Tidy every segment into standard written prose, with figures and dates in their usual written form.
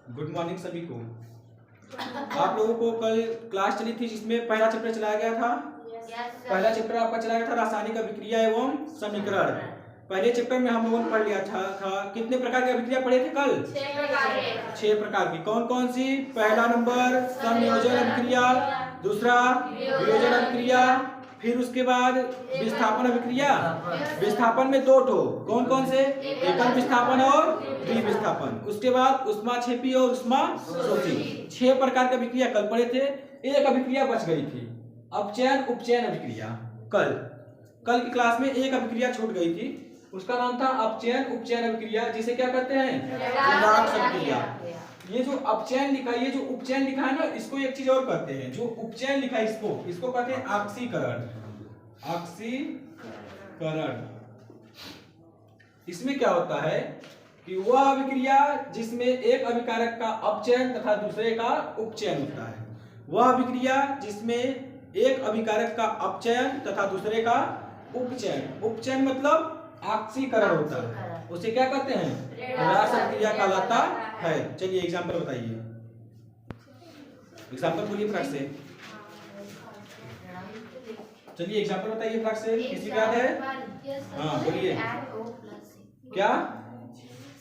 Good morning सभी को। आप लोगों को कल क्लास चली थी जिसमें पहला चैप्टर चलाया गया था। पहला चैप्टर आपका चलाया गया था रासायनिक अभिक्रिया एवं समीकरण। पहले चैप्टर में हम लोगों ने पढ़ लिया था कितने प्रकार की अभिक्रिया पढ़े थे कल? 6 प्रकार की। कौन कौन सी? पहला नंबर संयोजन अभिक्रिया, दूसरा वियोजन अभिक्रिया, फिर उसके बाद विस्थापन अभिक्रिया। विस्थापन में 2 ठो, कौन कौन से? एकल विस्थापन और द्विविस्थापन। उसके बाद ऊष्माक्षेपी और ऊष्माशोषी। 6 प्रकार की अभिक्रिया कल पढ़े थे। एक अभिक्रिया बच गई थी, अपचयन उपचयन अभिक्रिया। कल की क्लास में एक अभिक्रिया छूट गई थी, उसका नाम था अपचयन उपचयन अभिक्रिया, जिसे क्या कहते हैं? रेडॉक्स अभिक्रिया। ये जो अपचयन लिखा है, ये जो उपचयन लिखा है ना, इसको एक चीज और कहते हैं। जो उपचयन लिखा है इसको कहते हैं ऑक्सीकरण। ऑक्सीकरण। इसमें क्या होता है कि वह अभिक्रिया जिसमें एक अभिकारक का अपचयन तथा दूसरे का उपचयन होता है। वह अभिक्रिया जिसमें एक अभिकारक का अपचयन तथा दूसरे का उपचयन। उपचयन मतलब ऑक्सीकरण होता है, उसे क्या कहते हैं? रेडॉक्स अभिक्रिया कहलाता है। चलिए एग्जांपल बताइए। एग्जांपल बोलिए फटाक से। चलिए एग्जांपल बताइए फटाक से। किसी को याद है? हाँ बोलिए। क्या?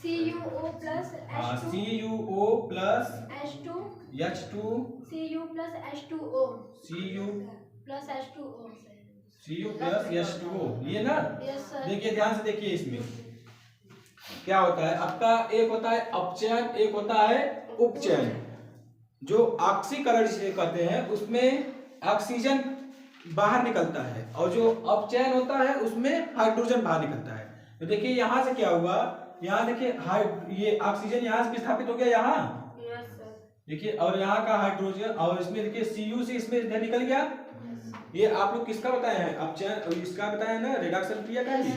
CuO plus H2 CuO plus H2 H2 Cu plus H2O Cu plus H2O Cu plus H2O, ये ना? Yes sir. देखिए ध्यान से देखिए, इसमें क्या होता है आपका? एक होता है अपचयन, एक होता है उपचयन। जो ऑक्सीकरण जिसे कहते हैं उसमें ऑक्सीजन बाहर निकलता है, और जो अपचयन होता है उसमें हाइड्रोजन बाहर निकलता है। तो देखिए यहाँ से क्या हुआ, यहाँ देखिए ये ऑक्सीजन यहाँ से विस्थापित हो गया यहाँ, यस सर। देखिए, और यहाँ का हाइड्रोजन, और इसमें देखिए Cu से इसमें इधर निकल गया। ये आप लोग किसका बताए हैं? अपचयन, इसका बताया ना, रेडॉक्स अभिक्रिया का ही।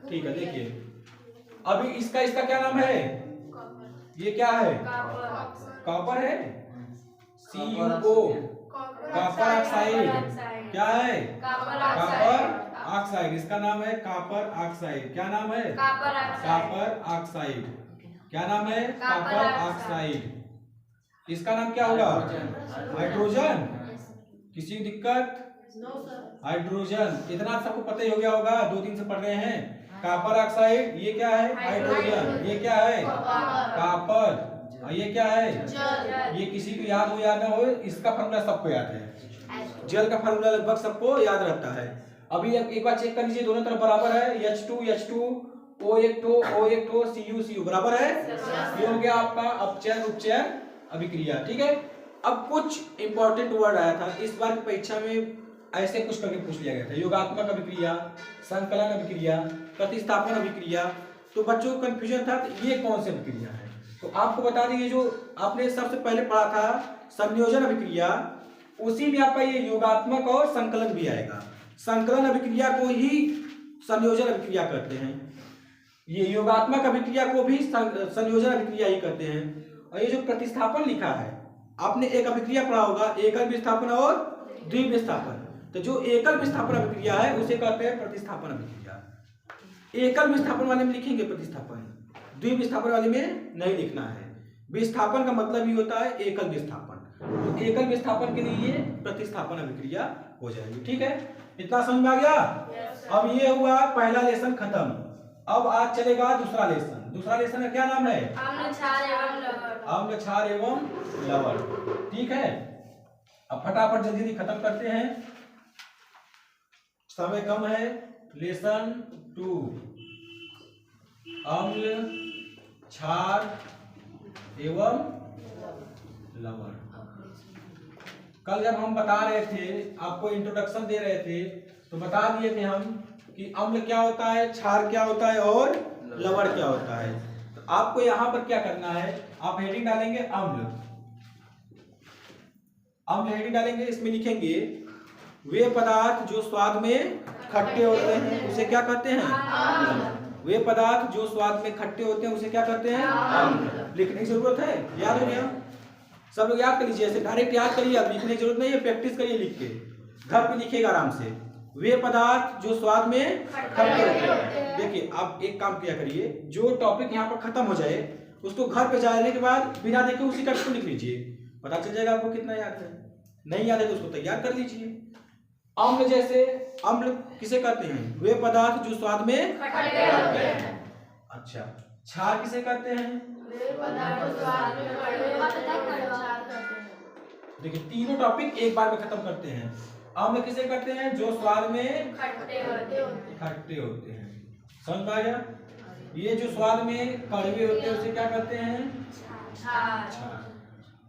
ठीक है, देखिए अभी इसका क्या नाम है? ये क्या है? कॉपर है। CuO, copper oxide. क्या है? Copper oxide. इसका नाम है कॉपर ऑक्साइड। क्या नाम है? Copper oxide. क्या नाम है? Copper oxide. इसका नाम क्या होगा? हाइड्रोजन। किसी की दिक्कत? हाइड्रोजन। इतना सबको पता ही हो गया होगा, 2 दिन से पढ़ रहे हैं। कॉपर ऑक्साइड, ये क्या है? हाइड्रोजन। ये क्या है? कॉपर। और ये क्या है? ये किसी को याद हो या ना हो, इसका फॉर्मूला सबको याद है। जल का फॉर्मूला लगभग सबको याद रहता है। अभी एक बार चेक कर लीजिए, दोनों तरफ बराबर है। H2 O1 Cu बराबर है। ये हो गया आपका अपचयन उपचयन अभिक्रिया। ठीक है। अब कुछ इंपॉर्टेंट वर्ड आया था इस बार की परीक्षा में, ऐसे कुछ करके पूछ लिया गया था। योगात्मक अभिक्रिया, संकलन अभिक्रिया, प्रतिस्थापन अभिक्रिया। तो बच्चों को कंफ्यूजन था कि ये कौन सी अभिक्रिया है। तो आपको बता दें, ये जो आपने सबसे पहले पढ़ा था संयोजन अभिक्रिया, उसी में आपका ये योगात्मक और संकलन भी आएगा। संकलन अभिक्रिया को ही संयोजन अभिक्रिया कहते हैं, ये योगात्मक अभिक्रिया को भी संयोजन अभिक्रिया ही कहते हैं। और ये जो प्रतिस्थापन लिखा है, आपने एक अभिक्रिया पढ़ा होगा, एकल विस्थापन और द्विविस्थापन। तो जो एकल विस्थापन अभिक्रिया है उसे कहते हैं प्रतिस्थापन अभिक्रिया। एकल विस्थापन वाले में लिखेंगे प्रतिस्थापन, द्विविस्थापन वाले में नहीं लिखना है। विस्थापन का मतलब ही होता है एकल विस्थापन। तो एकल विस्थापन के लिए ये प्रतिस्थापन अभिक्रिया हो जाएगी। ठीक है, इतना समझ में आ गया? अब ये हुआ पहला लेसन खत्म। अब आज चलेगा दूसरा लेसन। दूसरा लेसन का क्या नाम है? अम्ल, क्षार एवं लवण। ठीक है, अब फटाफट जल्दी खत्म करते हैं, समय कम है। लेसन 2, अम्ल, क्षार एवं लवण। कल जब हम बता रहे थे, आपको इंट्रोडक्शन दे रहे थे, तो बता दिए थे हम कि अम्ल क्या होता है, क्षार क्या होता है और लवण क्या होता है। तो आपको यहां पर क्या करना है, आप हेडिंग डालेंगे अम्ल। अम्ल हेडिंग डालेंगे, इसमें लिखेंगे वे पदार्थ जो स्वाद में खट्टे होते हैं उसे क्या कहते हैं? अम्ल। वे पदार्थ जो स्वाद में खट्टे होते हैं उसे क्या कहते हैं? अम्ल। लिखने की जरूरत है? याद हो गया? सब लोग याद कर लीजिए, ऐसे डायरेक्ट याद करिए, अब लिखने की जरूरत नहीं है, प्रैक्टिस करिए लिख के, घर पे लिखिएगा आराम से। वे पदार्थ जो स्वाद में खट्टे होते हैं। देखिए आप एक काम किया करिए, जो टॉपिक यहाँ पर खत्म हो जाए उसको घर पे जाने के बाद बिना देखे उसी टेक्स्ट को लिख लीजिए, पता चल जाएगा आपको कितना याद है। नहीं याद है तो उसको तैयार कर लीजिए। अम्ल जैसे अम्ल किसे कहते हैं? वे पदार्थ जो स्वाद में खट्टे होते हैं। अच्छा, क्षार किसे कहते हैं? वे पदार्थ जो स्वाद में कड़वा। देखिए तीनों टॉपिक एक बार में खत्म करते हैं। अम्ल किसे कहते हैं? जो स्वाद में खट्टे होते हैं। समझ में आ गया? ये जो स्वाद में कड़वे होते हैं उसे क्या कहते हैं? क्षार।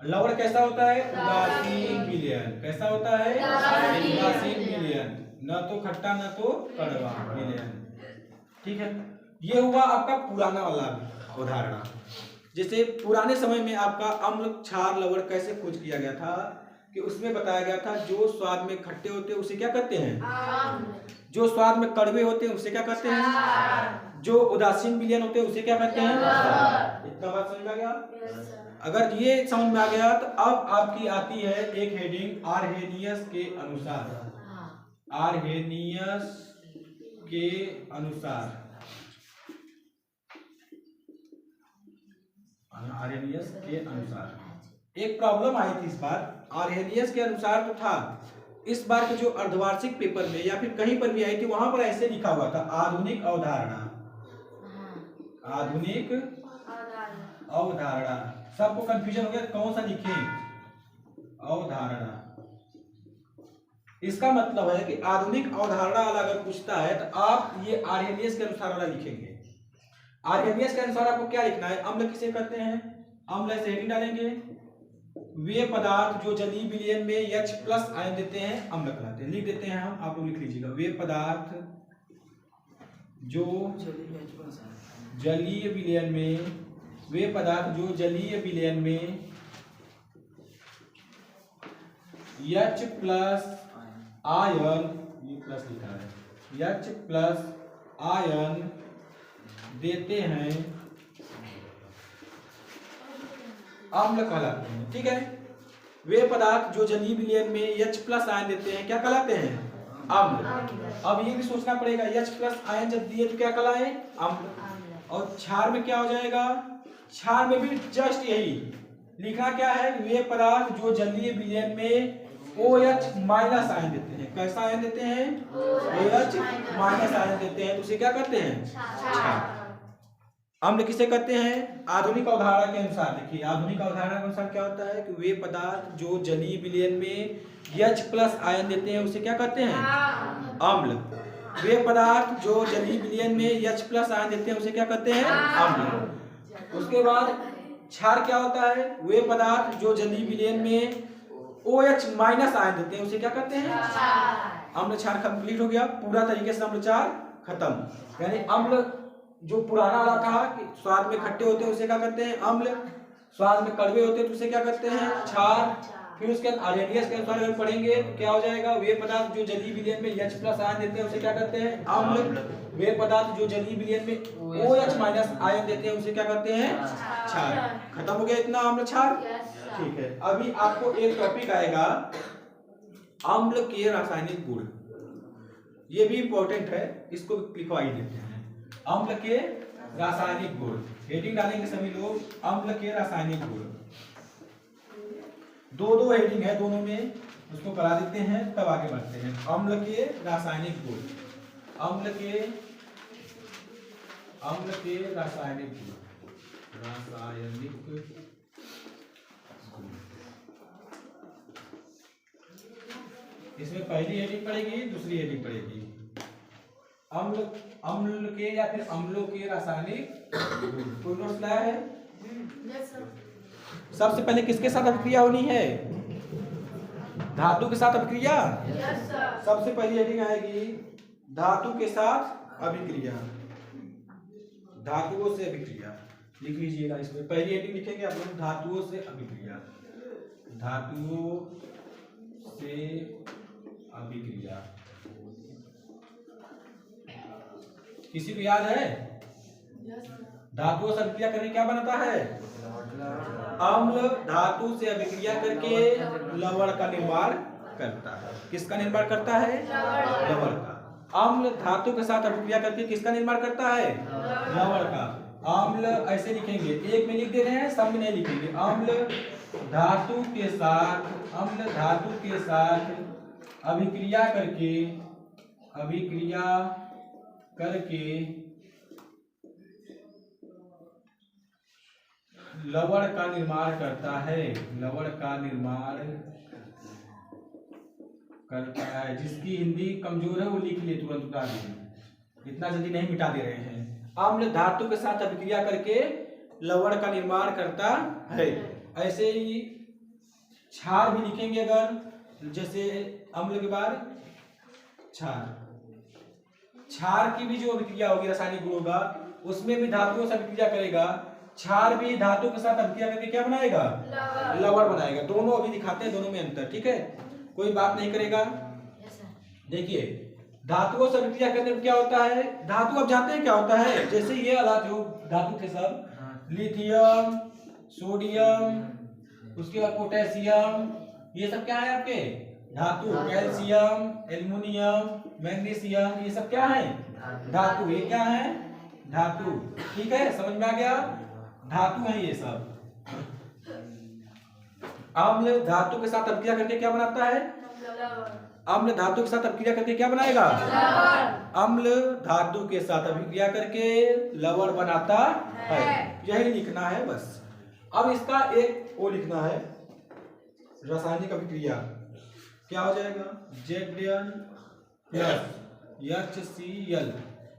लवण कैसा होता है? उदासीन विलयन। कैसा होता है? उदासीन विलयन, न तो खट्टा न तो कड़वा विलयन। ठीक है, ये हुआ आपका पुराना वाला अवधारणा। जैसे पुराने समय में आपका अम्ल क्षार लवण कैसे खोज किया गया था कि उसमें बताया गया था जो स्वाद में खट्टे होते हैं उसे क्या कहते हैं? जो स्वाद में कड़वे होते हैं उसे क्या कहते हैं? जो उदासीन विलयन होते हैं उसे क्या कहते हैं? इतना बात समझ में आ गया? अगर ये समझ में आ गया तो अब आपकी आती है एक हेडिंग आर्हेनियस के अनुसार। आर्हेनियस के अनुसार, आर्हेनियस के अनुसार एक प्रॉब्लम आई थी इस बार। आर्हेनियस के अनुसार तो था, इस बार के जो अर्धवार्षिक पेपर में या फिर कहीं पर भी आई थी वहां पर ऐसे लिखा हुआ था आधुनिक अवधारणा। आधुनिक अवधारणा, सबको कंफ्यूजन हो गया कौन सा लिखें? अवधारणा। इसका मतलब है कि आधुनिक अवधारणा वाला अगर पूछता है तो आप ये आर्हेनियस के अनुसार वाला लिखेंगे। आर्हेनियस के अनुसार आपको क्या लिखना है? अम्ल किसे कहते हैं? अम्ल ऐसे हेडिंग डालेंगे, वे पदार्थ जो जलीय विलयन में H+ आयन देते हैं अम्ल कहलाते हैं। लिख देते हैं हम, आप लोग लिख लीजिएगा। वे पदार्थ जो जलीय विलयन में, वे पदार्थ जो जलीय विलयन में H+ आयन, ये प्लस लिखा है, H+ आयन देते हैं अम्ल कहलाते हैं। ठीक है, वे पदार्थ जो जलीय विलयन में H+ आयन देते हैं क्या कहलाते हैं? अम्ल। अब ये भी सोचना पड़ेगा H+ आयन जब दिए तो क्या कहलाए? अम्ल। और क्षार में क्या हो जाएगा? क्षार में भी जस्ट यही लिखना क्या है? वे पदार्थ जो जलीय विलयन में OH- आयन देते हैं। कैसा आयन देते हैं? OH- आयन देते हैं तो उसे क्या कहते हैं? क्षार। अम्ल किसे कहते हैं? आधुनिक अवधारणा के अनुसार देखिए, आधुनिक अवधारणा के अनुसार क्या होता है कि वे पदार्थ जो जलीय विलयन में H+ आयन देते हैं उसे क्या कहते हैं? अम्ल। वे पदार्थ जो जलीय विलयन में H+ आयन देते हैं उसे क्या कहते हैं? अम्ल। उसके बाद क्षार क्या होता है? वे पदार्थ जो जलीय विलयन में OH- आयन देते हैं उसे क्या कहते हैं? अम्ल। क्षार कंप्लीट हो गया पूरा तरीके से, अम्ल क्षार खत्म। यानी अम्ल जो पुराना वाला था कि स्वाद में खट्टे होते हैं उसे क्या कहते हैं? अम्ल। स्वाद में कड़वे होते हैं तो उसे क्या कहते हैं? क्षार। फिर उसके बाद आर्हेनियस के अनुसार अगर पढ़ेंगे तो क्या हो जाएगा? वे पदार्थ जो जलीय विलयन में H+ आयन देते हैं उसे क्या कहते हैं? अम्ल। वे पदार्थ जो जलीय विलयन में OH- आयन देते हैं उसे क्या कहते हैं? क्षार। खत्म हो गया इतना अम्ल क्षार। ठीक है, अभी आपको एक टॉपिक आएगा अम्ल के रासायनिक गुण। ये भी इंपॉर्टेंट है, इसको लिखवा ही देते हैं। अम्ल के रासायनिक गुण, हेडिंग डालेंगे सभी लोग, अम्ल के रासायनिक गुण। दो हेडिंग है दोनों में, उसको करा देते हैं तब आगे बढ़ते हैं। अम्ल के रासायनिक गुण, अम्ल के रासायनिक गुण, रासायनिक गुण। इसमें पहली हेडिंग पड़ेगी, दूसरी हेडिंग पड़ेगी। अम्ल के या फिर अम्लों के रासायनिक गुण। कोई नोट्स लाया है? सबसे पहले किसके साथ अभिक्रिया होनी है? धातु के साथ अभिक्रिया। सबसे पहली हेडिंग आएगी धातु के साथ अभिक्रिया, धातुओं से अभिक्रिया। लिख लीजिएगा, इसमें पहली हेडिंग लिखेंगे आप लोग धातुओं से अभिक्रिया, धातुओं से अभिक्रिया। किसी को याद है? धातुओं से अभिक्रिया करके क्या बनता है? अम्ल धातु से अभिक्रिया करके लवण का निर्माण करता है। किसका निर्माण करता है? लवण का। अम्ल धातु के साथ अभिक्रिया करके किसका निर्माण करता है? लवण का। अम्ल ऐसे लिखेंगे, एक में लिख दे रहे हैं, सब में नहीं लिखेंगे। अम्ल धातु के साथ अभिक्रिया करके लवण का निर्माण करता है। जिसकी हिंदी कमजोर है वो लिख ले, तुरंत उतार दे, इतना जल्दी नहीं मिटा दे रहे हैं। अम्ल धातु के साथ अभिक्रिया करके लवण का निर्माण करता है। ऐसे ही क्षार भी लिखेंगे, अगर जैसे अम्ल के बाद क्षार की भी जो अभिक्रिया होगी, रासायनिक गुण होगा, उसमें भी धातुओं से अभिक्रिया करेगा। क्षार भी धातु के साथ अभिक्रिया करके क्या बनाएगा? लवण बनाएगा। दोनों अभी दिखाते हैं, दोनों में अंतर, ठीक है, कोई बात नहीं करेगा। देखिए धातुओं से अभिक्रिया करने में क्या होता है, धातु आप जानते हैं क्या होता है, जैसे ये जो धातु के सब लिथियम, सोडियम, उसके बाद पोटेशियम, ये सब क्या है आपके धातु। कैल्शियम, एल्युमिनियम, मैग्नीशियम, ये सब क्या है धातु। ये क्या है धातु, ठीक है, समझ में आ गया, धातु है ये सब। अम्ल धातु के साथ अभिक्रिया करके क्या बनाता है? अम्ल धातु के साथ अभिक्रिया करके क्या बनाएगा? अम्ल धातु के साथ अभिक्रिया करके लवण बनाता है। यही लिखना है बस। अब इसका एक वो लिखना है, रासायनिक अभिक्रिया क्या हो जाएगा? Zn plus HCl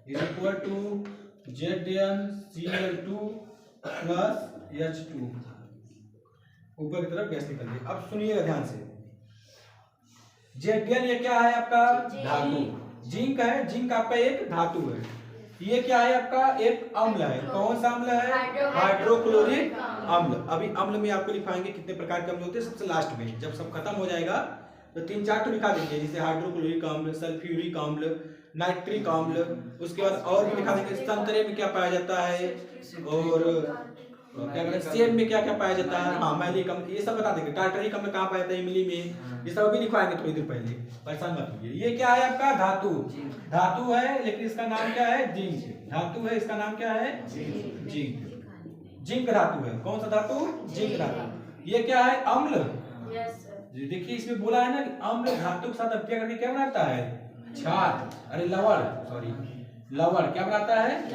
is equal to ZnCl2 plus H2। ऊपर की तरफ गैस निकल गई। अब सुनिएगा ध्यान से, Zn ये क्या है आपका? धातु। जिंक है, जिंक आपका एक धातु है। ये क्या है आपका? एक अम्ल है। कौन सा अम्ल है? हाइड्रोक्लोरिक अम्ल। अभी अम्ल में आपको लिखाएंगे कितने प्रकार के अम्ल होते हैं, सबसे लास्ट में जब सब खत्म हो जाएगा तो 3-4 तो लिखा देंगे, जैसे हाइड्रोक्लोरिक अम्ल, सल्फ्यूरिक अम्ल, नाइट्रिक अम्ल। उसके बाद और भी लिखा देंगे संतरे में क्या पाया जाता है, और क्या कहते हैं सेब में क्या क्या पाया जाता है, हाँ मैलिक अम्ल, ये सब बता देंगे। टार्टरिक अम्ल कहाँ पाया जाता है, इमली में, ये सब भी लिखवाएंगे थोड़ी देर पहले, परेशान मत होइए। ये क्या है आपका? धातु। धातु है लेकिन इसका नाम क्या है? जिंक। धातु है, इसका नाम क्या है? जिंक। जिंक धातु है। कौन सा धातु? जिंक धातु। ये क्या है? अम्ल। देखिए इसमें बोला है ना कि अम्ल धातु के साथ अभिक्रिया करके क्या बनाता है? क्षार, अरे लवण, सॉरी लवण। क्या बनाता है?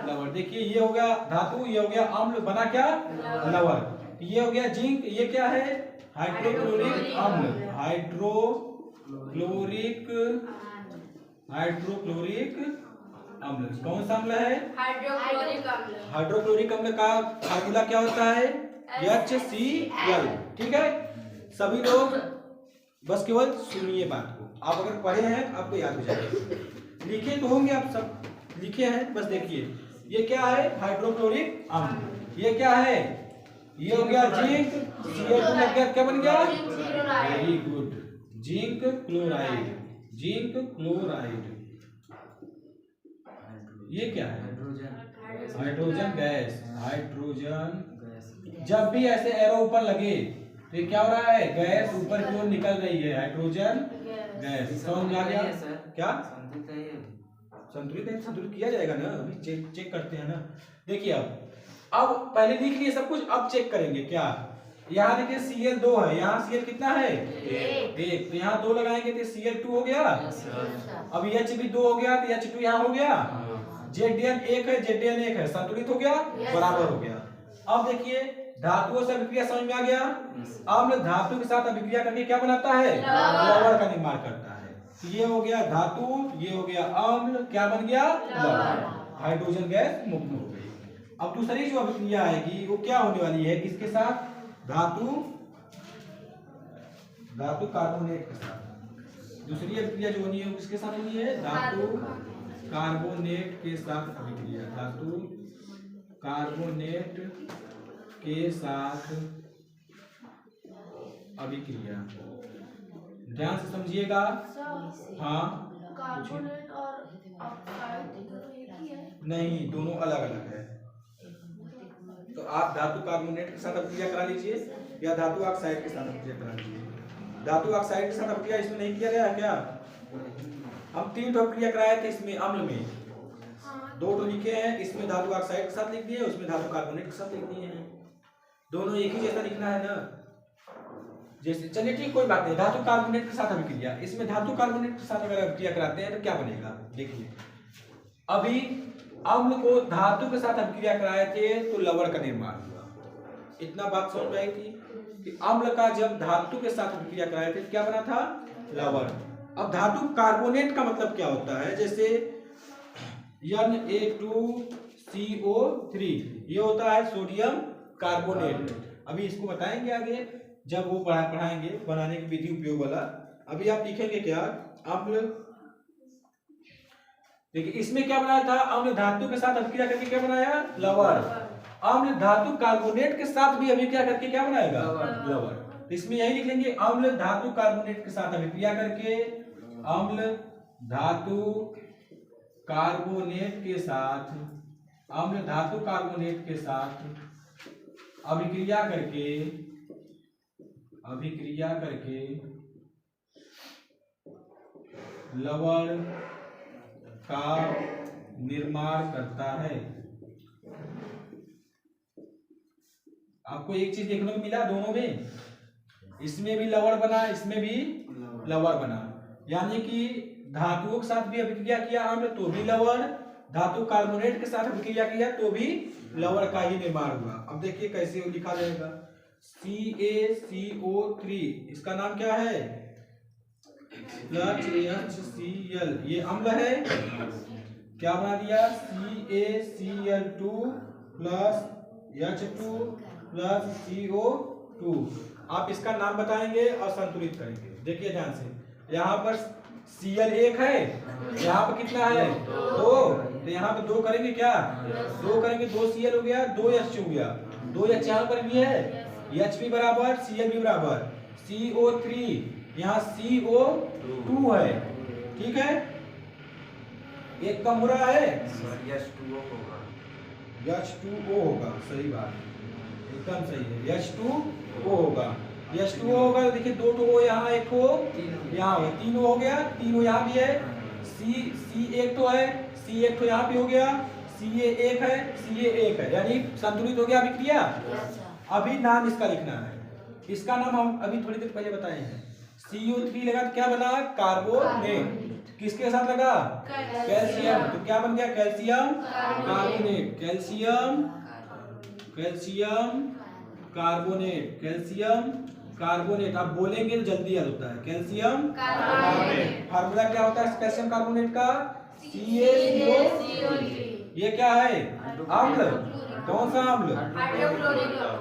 लवण। देखिए ये हो गया धातु, ये हो गया अम्ल, बना क्या? लवण। ये हो गया जिंक, ये क्या है? हाइड्रोक्लोरिक अम्ल। हाइड्रोक्लोरिक अम्ल। कौन सा अम्ल है? हाइड्रोक्लोरिक अम्ल का फार्मूला क्या होता है? HCl। ठीक है, सभी लोग बस केवल सुनिए बात को, आप अगर पढ़े हैं आपको याद हो जाएगा। लिखे तो होंगे आप सब, लिखे हैं, बस देखिए ये क्या है? हाइड्रोक्लोरिक अम्ल। ये क्या है? ये हो गया जिंक, Cl2 लग गया, क्या बन गया? Very good, zinc chloride. Zinc chloride. ये क्या है? Hydrogen gas. हाइड्रोजन। जब भी ऐसे एरो ऊपर लगे तो ये क्या हो रहा है? गैस ऊपर की ओर निकल रही है, हाइड्रोजन गैस। समझ में आ गया? क्या संतुलित है? संतुलित किया जाएगा ना, अभी चेक करते हैं ना। देखिए अब पहले लिख लिए सब कुछ, अब चेक करेंगे क्या। यहाँ देखिए Cl2 है, यहाँ Cl कितना है? 1। तो यहाँ 2 लगाएंगे तो Cl2 हो गया। अब H भी 2 हो गया तो H2 यहाँ हो गया। Zn 1 है, Zn 1 है, संतुलित हो गया, बराबर हो गया। अब देखिए धातुओं से अभिक्रिया समझ में आ गया। अम्ल धातु के साथ अभिक्रिया करके क्या बनाता है? लवण का निर्माण करता है। ये हो गया धातु, ये हो गया अम्ल, क्या बन गया? लवण। हाइड्रोजन गैस मुक्त हो गई। अब दूसरी जो अभिक्रिया आएगी वो क्या होने वाली है? किसके साथ? धातु कार्बोनेट के साथ। दूसरी अभिक्रिया जो होनी है किसके साथ होनी है? धातु कार्बोनेट के साथ अभिक्रिया। धातु कार्बोनेट के साथ अभिक्रिया। ध्यान से समझिएगा। हाँ कार्बोनेट और ऑक्साइड एक ही है? नहीं, दोनों अलग अलग है। तो आप धातु कार्बोनेट के साथ अभिक्रिया करा लीजिए या धातु ऑक्साइड के साथ अभिक्रिया करा लीजिए। धातु ऑक्साइड के साथ अभिक्रिया इसमें नहीं किया गया क्या? हम 3 अभिक्रिया कराए थे इसमें अम्ल में। हाँ, दो तो लिखे हैं, इसमें धातु ऑक्साइड के साथ लिख दिए, उसमें धातु कार्बोनेट के साथ लिख दिए हैं। दोनों एक ही जैसा लिखना है ना। जैसे चलिए ठीक, कोई बात नहीं, धातु कार्बोनेट के साथ अभिक्रिया, इसमें धातु कार्बोनेट के साथ अगर अभिक्रिया कराते हैं तो क्या बनेगा देखिए। अभी अम्ल को धातु के साथ अभिक्रिया कराए थे तो लवण का निर्माण हुआ, इतना बात समझ में आई थी कि अम्ल का जब धातु के साथ अभिक्रिया कराए थे क्या बना था, लवण। अब धातु कार्बोनेट का मतलब क्या होता है, जैसे Na2CO3 ये होता है सोडियम कार्बोनेट। अभी इसको बताएंगे आगे जब वो पढ़ाएंगे बनाने की विधि उपयोग वाला। अभी आप लिखेंगे क्या, अम्ल, देखिए इसमें क्या बनाया था, अम्ल धातु के साथ अभिक्रिया करके क्या बनाया, लवण। अम्ल धातु कार्बोनेट के साथ भी अभिक्रिया करके क्या बनाएगा, लवण। तो इसमें यही लिख लेंगे, अम्ल धातु कार्बोनेट के साथ अभिक्रिया करके, अम्ल धातु कार्बोनेट के साथ, अम्ल धातु कार्बोनेट के साथ अभिक्रिया करके लवण का निर्माण करता है। आपको एक चीज देखने को मिला दोनों में, इसमें भी लवण बना, इसमें भी लवण बना, यानी कि धातुओं के साथ भी अभिक्रिया किया अम्ल तो भी लवण, धातु कार्बोनेट के साथ अभिक्रिया किया तो भी लवण का ही निर्माण हुआ। अब देखिए कैसे लिखा जाएगा, CaCO3 इसका नाम क्या है, HCl, ये अम्ल है, क्या बना दिया, CaCl2 plus H2 plus CO2। आप इसका नाम बताएंगे और संतुलित करेंगे। देखिए ध्यान से, यहाँ पर Cl एक है, यहाँ पर कितना है, 2, तो यहाँ पे 2 करेंगे क्या, 2 करेंगे, 2 Cl हो गया, 2 H हो गया, 2 H यहाँ पर भी है, H भी बराबर Cl भी बराबर, CO3 यहाँ CO2 है, ठीक है, एक कम हो रहा है, H2O होगा, सही बात, एकदम सही है, H2O होगा, H2O होगा। तो देखिए 2 तो यहाँ, एक हो यहाँ, 3 हो गया, 3 यहाँ भी है, C एक तो है, C एक तो यहाँ भी हो गया, Ca एक है, Ca एक है, यानी संतुलित हो गया अभिक्रिया। अभी नाम इसका लिखना है, इसका नाम हम अभी थोड़ी देर पहले बताए हैं। CO3 लगा तो क्या बना, कार्बोनेट, किसके साथ लगा, कैल्शियम, तो क्या बन गया, calcium carbonate, calcium carbonate, calcium carbonate. आप बोलेंगे तो जल्दी याद होता है, कैल्शियम कार्बोनेट। फार्मूला क्या होता है कैल्शियम कार्बोनेट का, CaCO3। ये क्या है, अम्ल, कौन सा अम्ल,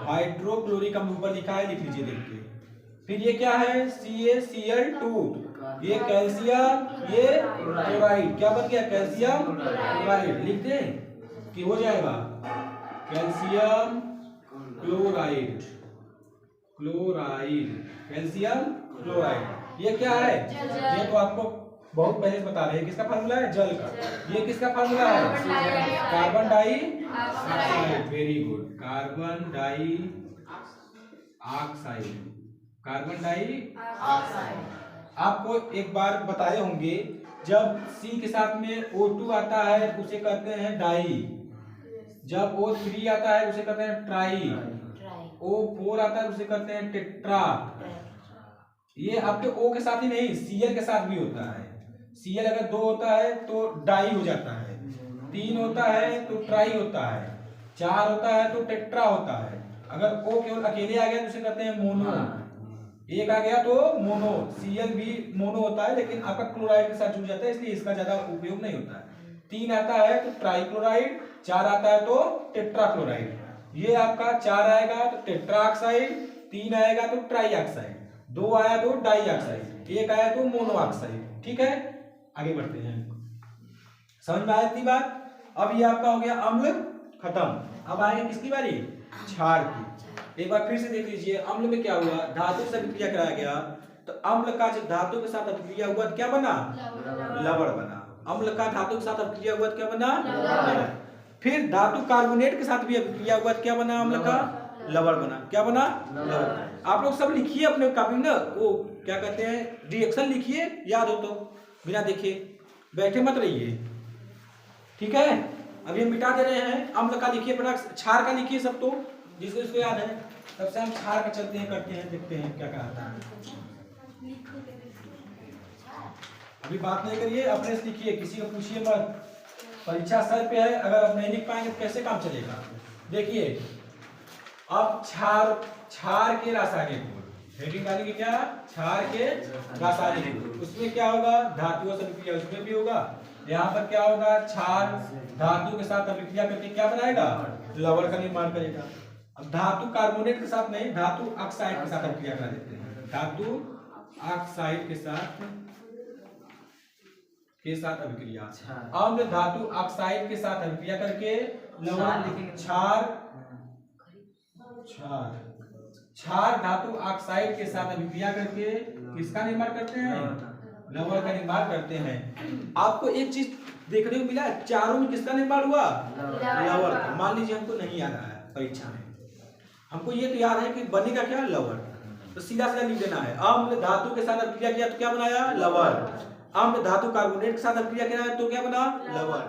हाइड्रोक्लोरिक अम्ल, ऊपर लिखा है, लिख लीजिए देख के। फिर ये क्या है, CaCl2, ये कैल्शियम, ये क्लोराइड, क्या बन गया, कैल्शियम क्लोराइड, लिख दें कि हो जाएगा, कैल्शियम क्लोराइड, कैल्शियम क्लोराइड। ये क्या है, ये तो आपको बहुत पहले से बता रहे हैं, किसका फार्मूला है, जल का। ये किसका फार्मूला है, carbon dioxide, very good, carbon dioxide. आपको एक बार बताए होंगे, जब C के साथ में O2 आता है उसे कहते हैं डाई, जब O3 आता है उसे कहते हैं ट्राई, O4 आता है उसे कहते हैं टेट्रा। ये आपके O के साथ ही नहीं, Cl के साथ भी होता है। Cl अगर 2 होता है तो डाई हो जाता है, 3 होता है तो ट्राई होता है, 4 होता है तो टेट्रा होता है। अगर O केवल अकेले आ गया तो उसे कहते हैं मोनो, एक आ गया तो मोनो। Cl भी मोनो होता है लेकिन आपका क्लोराइड के साथ जुड़ जाता है, इसलिए इसका ज्यादा उपयोग नहीं होता है। 3 आता है तो ट्राइक्लोराइड, 4 आता है तो टेट्राक्लोराइड। ये आपका 4 आएगा तो टेट्राऑक्साइड, 3 आएगा तो ट्राईऑक्साइड, 2 आया तो डाइऑक्साइड, 1 आया तो मोनोऑक्साइड। ठीक है, आगे बढ़ते हैं, समझ में आया इतनी बात। अब ये आपका हो गया अम्ल खत्म। अब आएंगे किसकी बारी, क्षार की। एक बार फिर से देख लीजिए, अम्ल में क्या हुआ, धातु से अभिक्रिया कराया गया तो अम्ल का जब धातु के साथ अभिक्रिया हुआ तो क्या बना, लवण बना। अम्ल का धातु के साथ अभिक्रिया हुआ तो क्या बना, लवण। फिर धातु कार्बोनेट के साथ भी अभिक्रिया हुआ तो क्या बना, अम्ल का लवण बना। क्या बना, लवण। आप लोग सब लिखिए अपने कॉपी में, वो क्या कहते हैं रिएक्शन लिखिए, याद हो तो, बिना देखे बैठे मत रहिए, ठीक है। अभी हम मिटा दे रहे हैं। अम्ल का लिखिए, क्षार का लिखिए सब, तो जिसको इसको याद है। तब से हम क्षार का चलते हैं, करते हैं, देखते हैं क्या कहता है। अभी बात नहीं करिए, अपने से लिखिए, किसी को पूछिए मत। परीक्षा सर पे है, अगर आप नहीं लिख पाएंगे तो कैसे काम चलेगा। देखिए अब क्षार के रासायनिक गुण, हेडिंग डालेंगे क्या, क्षार के रासायनिक गुण। उसमें क्या होगा, धातुओं से अभिक्रिया उसमें भी होगा। यहाँ पर क्या होगा, क्षार धातु के साथ अभिक्रिया करके क्या बनाएगा, लवण का निर्माण करेगा। अब धातु कार्बोनेट के साथ नहीं, धातु ऑक्साइड के साथ अभिक्रिया करा देते हैं। धातु ऑक्साइड के साथ अभिक्रिया, अम्ल धातु ऑक्साइड के साथ अभिक्रिया करके लवण, क्षार धातु ऑक्साइड के साथ अभिक्रिया करके किसका निर्माण करते हैं, लवण का निर्माण करते हैं। आपको एक चीज देखने को मिला, चारों में किसका निर्माण हुआ, लवण का। मान लीजिए हमको नहीं याद आया परीक्षा में, हमको ये तो याद है कि बनेगा क्या, लवण, तो सीधा सीधा लिख देना है। अम्ल धातु के साथ अभिक्रिया किया तो क्या बनाया, लवण। अम्ल धातु कार्बोनेट के साथ अभिक्रिया किया तो क्या बना, लवण।